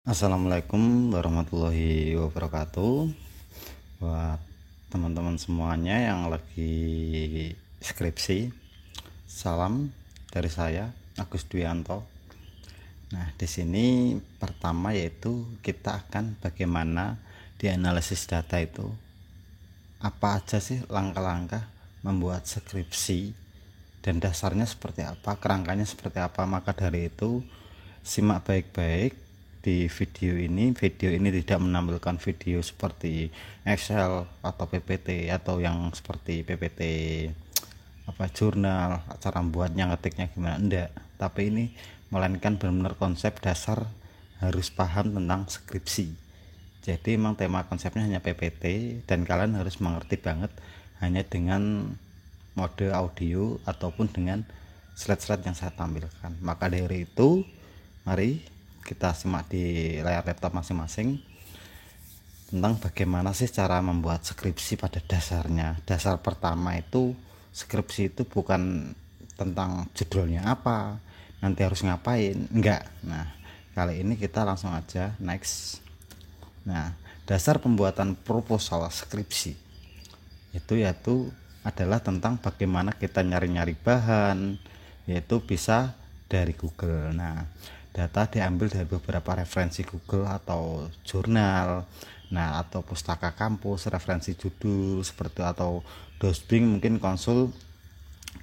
Assalamualaikum warahmatullahi wabarakatuh. Buat teman-teman semuanya yang lagi skripsi, salam dari saya Agus Dwianto. Nah, di sini pertama yaitu kita akan bagaimana dianalisis data itu. Apa aja sih langkah-langkah membuat skripsi dan dasarnya seperti apa, kerangkanya seperti apa. Maka dari itu simak baik-baik di video ini. Video ini tidak menampilkan video seperti Excel atau PPT atau yang seperti PPT jurnal, cara membuatnya, ngetiknya gimana, enggak. Tapi ini melainkan benar-benar konsep dasar, harus paham tentang skripsi. Jadi emang tema konsepnya hanya PPT dan kalian harus mengerti banget hanya dengan mode audio ataupun dengan slide-slide yang saya tampilkan. Maka dari itu mari kita simak di layar laptop masing-masing tentang bagaimana sih cara membuat skripsi pada dasarnya. Dasar pertama itu skripsi itu bukan tentang judulnya apa, nanti harus ngapain, enggak. Nah, kali ini kita langsung aja next. Nah, dasar pembuatan proposal skripsi yaitu adalah tentang bagaimana kita nyari-nyari bahan, yaitu bisa dari Google. Nah, data diambil dari beberapa referensi Google atau jurnal, nah atau pustaka kampus, referensi judul seperti atau Dosbing. Mungkin konsul,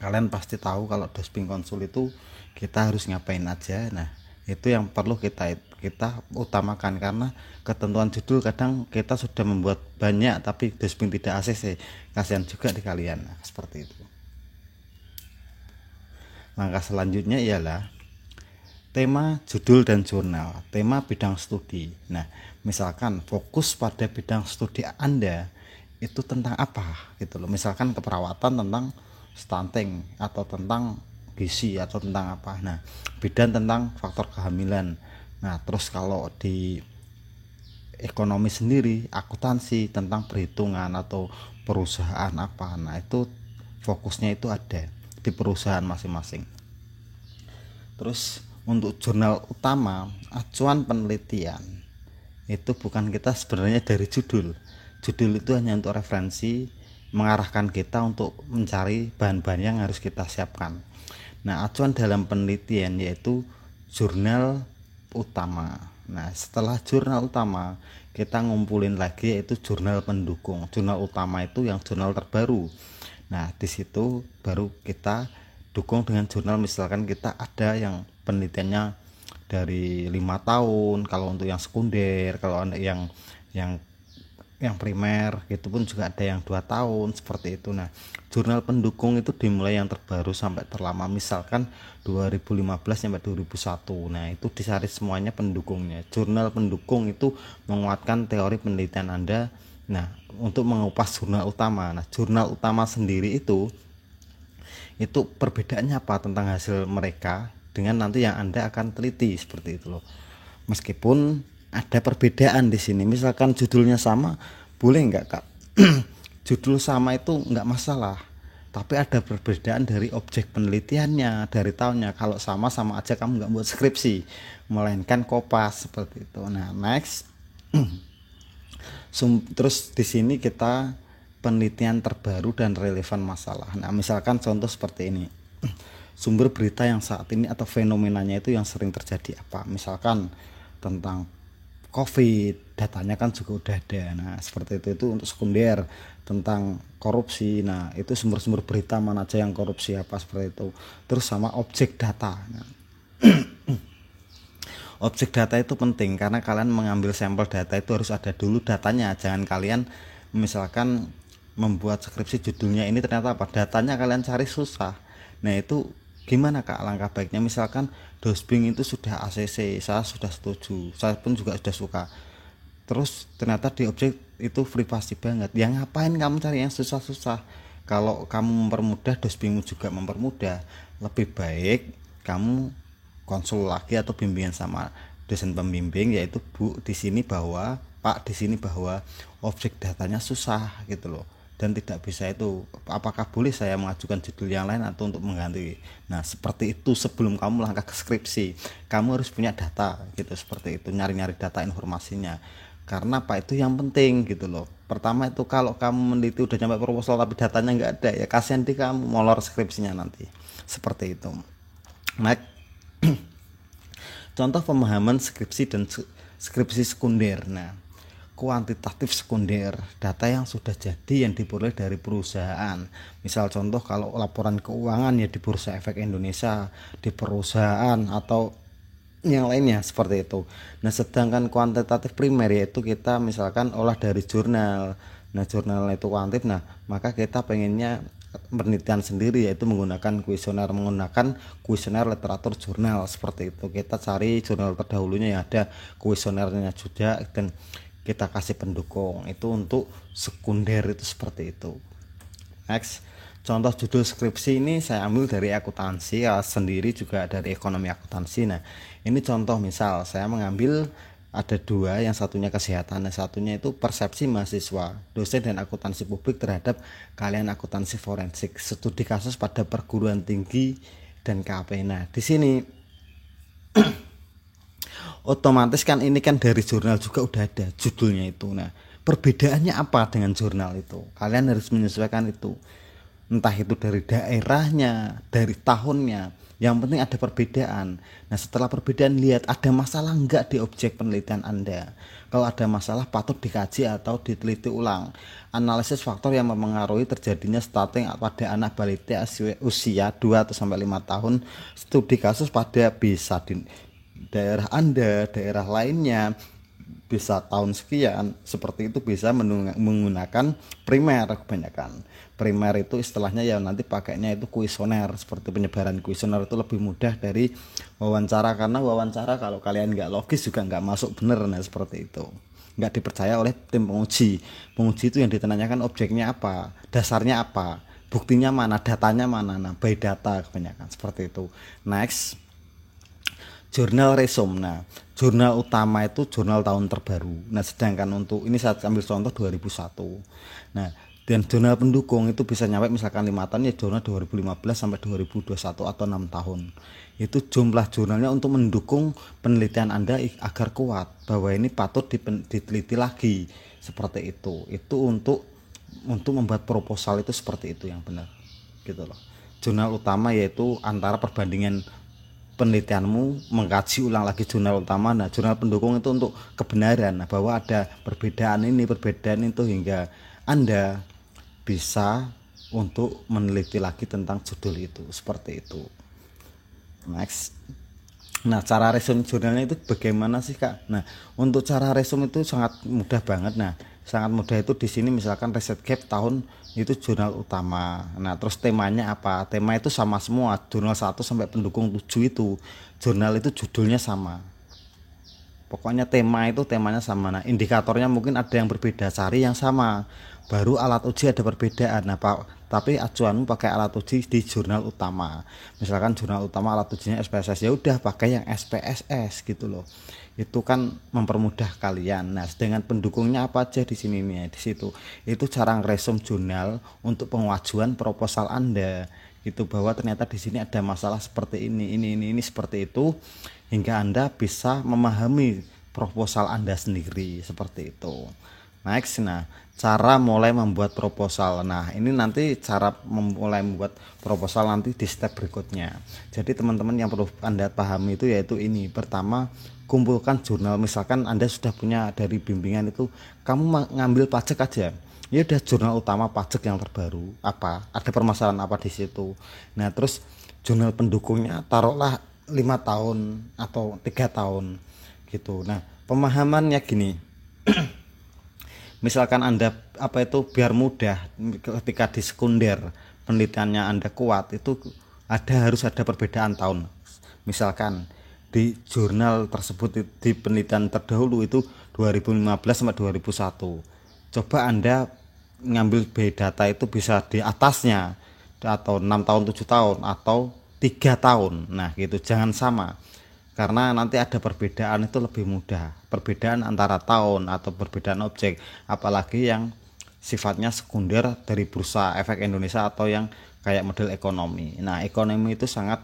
kalian pasti tahu kalau Dosbing konsul itu kita harus ngapain aja. Nah, itu yang perlu kita utamakan, karena ketentuan judul kadang kita sudah membuat banyak tapi Dosbing tidak ACC, kasihan juga di kalian. Nah, seperti itu. Langkah selanjutnya ialah tema, judul, dan jurnal. Tema bidang studi. Nah, misalkan fokus pada bidang studi Anda itu tentang apa gitu loh. Misalkan keperawatan tentang stunting atau tentang gizi atau tentang apa. Nah, bidan tentang faktor kehamilan. Nah, terus kalau di ekonomi sendiri, akuntansi tentang perhitungan atau perusahaan apa. Nah, itu fokusnya itu ada di perusahaan masing-masing. Terus untuk jurnal utama, acuan penelitian itu bukan kita sebenarnya dari judul. Judul itu hanya untuk referensi, mengarahkan kita untuk mencari bahan-bahan yang harus kita siapkan. Nah, acuan dalam penelitian yaitu jurnal utama. Nah, setelah jurnal utama, kita ngumpulin lagi yaitu jurnal pendukung. Jurnal utama itu yang jurnal terbaru. Nah, di situ baru kita dukung dengan jurnal. Misalkan kita ada yang penelitiannya dari 5 tahun, kalau untuk yang sekunder, kalau ada yang primer itu pun juga ada yang 2 tahun seperti itu. Nah, jurnal pendukung itu dimulai yang terbaru sampai terlama, misalkan 2015 sampai 2001. Nah, itu dicari semuanya pendukungnya. Jurnal pendukung itu menguatkan teori penelitian Anda. Nah, untuk mengupas jurnal utama. Nah, jurnal utama sendiri itu perbedaannya apa tentang hasil mereka dengan nanti yang Anda akan teliti, seperti itu loh. Meskipun ada perbedaan di sini, misalkan judulnya sama, boleh nggak Kak? Judul sama itu nggak masalah, tapi ada perbedaan dari objek penelitiannya, dari tahunnya. Kalau sama-sama aja kamu nggak buat skripsi, melainkan kopas seperti itu. Nah, next. Terus di sini kita penelitian terbaru dan relevan masalah. Nah, misalkan contoh seperti ini. Sumber berita yang saat ini atau fenomenanya itu yang sering terjadi apa? Misalkan tentang COVID, datanya kan juga udah ada. Nah, seperti itu untuk sekunder. Tentang korupsi, nah itu sumber-sumber berita mana aja yang korupsi apa, seperti itu. Terus sama objek data. Nah, objek data itu penting karena kalian mengambil sampel data itu harus ada dulu datanya. Jangan kalian misalkan membuat skripsi judulnya ini ternyata apa, datanya kalian cari susah. Nah, itu gimana Kak langkah baiknya? Misalkan Dosbing itu sudah ACC, saya sudah setuju, saya pun juga sudah suka, terus ternyata di objek itu privasi banget. Ya ngapain kamu cari yang susah-susah? Kalau kamu mempermudah, Dosbingmu juga mempermudah. Lebih baik kamu konsul lagi atau bimbingan sama dosen pembimbing, yaitu Bu di sini bahwa Pak di sini bahwa objek datanya susah gitu loh. dan tidak bisa itu, apakah boleh saya mengajukan judul yang lain atau untuk mengganti. Nah seperti itu, sebelum kamu langkah ke skripsi kamu harus punya data gitu, seperti itu, nyari-nyari data informasinya. Karena apa, itu yang penting gitu loh. Pertama itu kalau kamu meneliti udah nyampe proposal tapi datanya nggak ada, ya kasihan di kamu, molor skripsinya nanti, seperti itu. Nah, contoh pemahaman skripsi dan skripsi sekunder. Nah, kuantitatif sekunder, data yang sudah jadi yang diperoleh dari perusahaan. Misal contoh kalau laporan keuangan ya di Bursa Efek Indonesia, di perusahaan atau yang lainnya, seperti itu. Nah sedangkan kuantitatif primer yaitu kita misalkan olah dari jurnal. Nah jurnal itu kuantitatif, nah maka kita pengennya penelitian sendiri, yaitu menggunakan kuesioner literatur jurnal, seperti itu. Kita cari jurnal terdahulunya yang ada kuesionernya juga dan kita kasih pendukung. Itu untuk sekunder, itu seperti itu. Next, contoh judul skripsi ini saya ambil dari akuntansi ya, sendiri juga dari ekonomi akuntansi. Nah ini contoh, misal saya mengambil ada dua, yang satunya kesehatan, yang satunya itu persepsi mahasiswa, dosen dan akuntansi publik terhadap kalian akuntansi forensik, studi kasus pada perguruan tinggi dan KP. Nah di sini otomatis kan ini kan dari jurnal juga udah ada judulnya itu. Nah perbedaannya apa dengan jurnal itu, kalian harus menyesuaikan itu, entah itu dari daerahnya, dari tahunnya, yang penting ada perbedaan. Nah setelah perbedaan, lihat ada masalah enggak di objek penelitian Anda. Kalau ada masalah patut dikaji atau diteliti ulang. Analisis faktor yang mempengaruhi terjadinya stunting pada anak balita usia 2 atau sampai 5 tahun. Studi kasus pada bisa di daerah Anda, daerah lainnya, bisa tahun sekian, seperti itu. Bisa menggunakan primer. Kebanyakan primer itu istilahnya ya nanti pakainya itu kuesioner, seperti penyebaran kuesioner itu lebih mudah dari wawancara, karena wawancara kalau kalian nggak logis juga nggak masuk bener. Nah seperti itu, nggak dipercaya oleh tim penguji. Penguji itu yang ditanyakan objeknya apa, dasarnya apa, buktinya mana, datanya mana. Nah by data kebanyakan, seperti itu. Next, jurnal resume. Nah jurnal utama itu jurnal tahun terbaru. Nah sedangkan untuk ini saya ambil contoh 2001. Nah dan jurnal pendukung itu bisa nyampe misalkan 5 tahun, ya jurnal 2015 sampai 2021 atau 6 tahun. Itu jumlah jurnalnya untuk mendukung penelitian Anda agar kuat bahwa ini patut diteliti lagi, seperti itu. Itu untuk membuat proposal itu seperti itu yang benar gitu loh. Jurnal utama yaitu antara perbandingan penelitianmu, mengkaji ulang lagi jurnal utama. Nah jurnal pendukung itu untuk kebenaran, nah, bahwa ada perbedaan ini, perbedaan itu, hingga Anda bisa untuk meneliti lagi tentang judul itu, seperti itu. Next, nah cara resume jurnalnya itu bagaimana sih Kak? Nah untuk cara resume itu sangat mudah banget. Nah sangat mudah itu di sini misalkan riset gap tahun itu jurnal utama. Nah terus temanya apa, tema itu sama semua, jurnal 1 sampai pendukung 7 itu jurnal itu judulnya sama, pokoknya tema itu temanya sama. Nah indikatornya mungkin ada yang berbeda, cari yang sama. Baru alat uji ada perbedaan. Nah tapi acuanmu pakai alat uji di jurnal utama. Misalkan jurnal utama alat ujinya SPSS, ya udah pakai yang SPSS gitu loh. Itu kan mempermudah kalian. Nah dengan pendukungnya apa aja di sini nih, di situ itu cara ngeresum jurnal untuk pengajuan proposal Anda gitu, bahwa ternyata di sini ada masalah seperti ini seperti itu, hingga Anda bisa memahami proposal Anda sendiri, seperti itu. Next, nah cara mulai membuat proposal. Nah ini nanti cara mulai membuat proposal nanti di step berikutnya. Jadi teman-teman yang perlu Anda pahami itu yaitu ini. Pertama, kumpulkan jurnal. Misalkan Anda sudah punya dari bimbingan itu, kamu ngambil pajak aja, ya udah jurnal utama pajak yang terbaru apa, ada permasalahan apa di situ. Nah terus jurnal pendukungnya taruhlah 5 tahun atau 3 tahun gitu. Nah pemahamannya gini, misalkan Anda apa itu biar mudah ketika di sekunder penelitiannya Anda kuat, itu harus ada perbedaan tahun. Misalkan di jurnal tersebut di penelitian terdahulu itu 2015 sampai 2001, coba Anda ngambil data itu bisa di atasnya, atau 6 tahun, 7 tahun, atau 3 tahun. Nah gitu, jangan sama, karena nanti ada perbedaan itu lebih mudah, perbedaan antara tahun atau perbedaan objek, apalagi yang sifatnya sekunder dari Bursa Efek Indonesia atau yang kayak model ekonomi. Nah, ekonomi itu sangat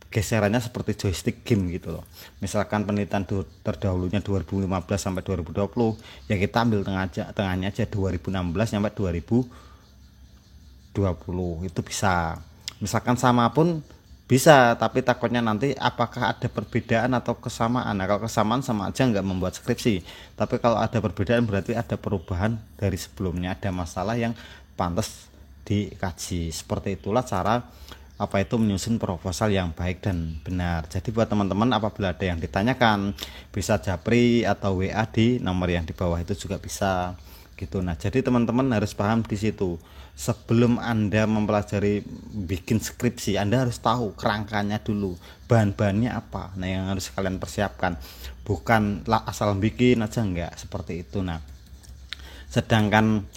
geserannya seperti joystick game gitu loh. Misalkan penelitian terdahulunya 2015 sampai 2020, ya kita ambil tengahnya aja 2016 sampai 2020 itu bisa. Misalkan sama pun bisa, tapi takutnya nanti apakah ada perbedaan atau kesamaan. Nah, kalau kesamaan sama aja nggak membuat skripsi, tapi kalau ada perbedaan berarti ada perubahan dari sebelumnya, ada masalah yang pantas dikaji. Seperti itulah cara menyusun proposal yang baik dan benar. Jadi buat teman-teman, apabila ada yang ditanyakan bisa japri atau WA di nomor yang di bawah itu juga bisa gitu. Nah, jadi teman-teman harus paham di situ. Sebelum Anda mempelajari bikin skripsi, Anda harus tahu kerangkanya dulu, bahan-bahannya apa. Nah, yang harus kalian persiapkan, bukan asal bikin aja, enggak seperti itu. Nah, sedangkan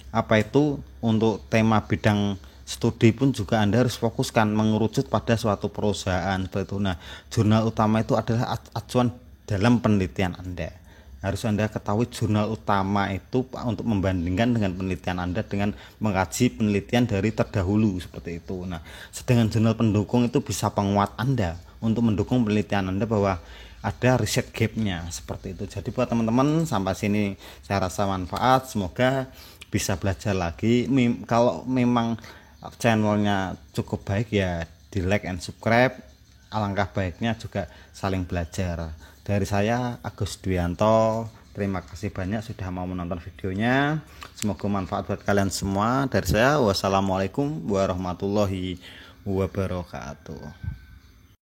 untuk tema bidang studi pun juga Anda harus fokuskan mengerucut pada suatu perusahaan seperti itu. Nah, jurnal utama itu adalah acuan dalam penelitian Anda. Harus Anda ketahui jurnal utama itu untuk membandingkan dengan penelitian Anda dengan mengkaji penelitian dari terdahulu seperti itu. Nah, sedangkan jurnal pendukung itu bisa penguat Anda untuk mendukung penelitian Anda bahwa ada riset gapnya seperti itu. Jadi buat teman-teman, sampai sini saya rasa manfaat, semoga bisa belajar lagi. Kalau memang channelnya cukup baik ya di like and subscribe. Alangkah baiknya juga saling belajar. Dari saya Agus Dwianto, terima kasih banyak sudah mau menonton videonya. Semoga manfaat buat kalian semua. Dari saya, wassalamualaikum warahmatullahi wabarakatuh.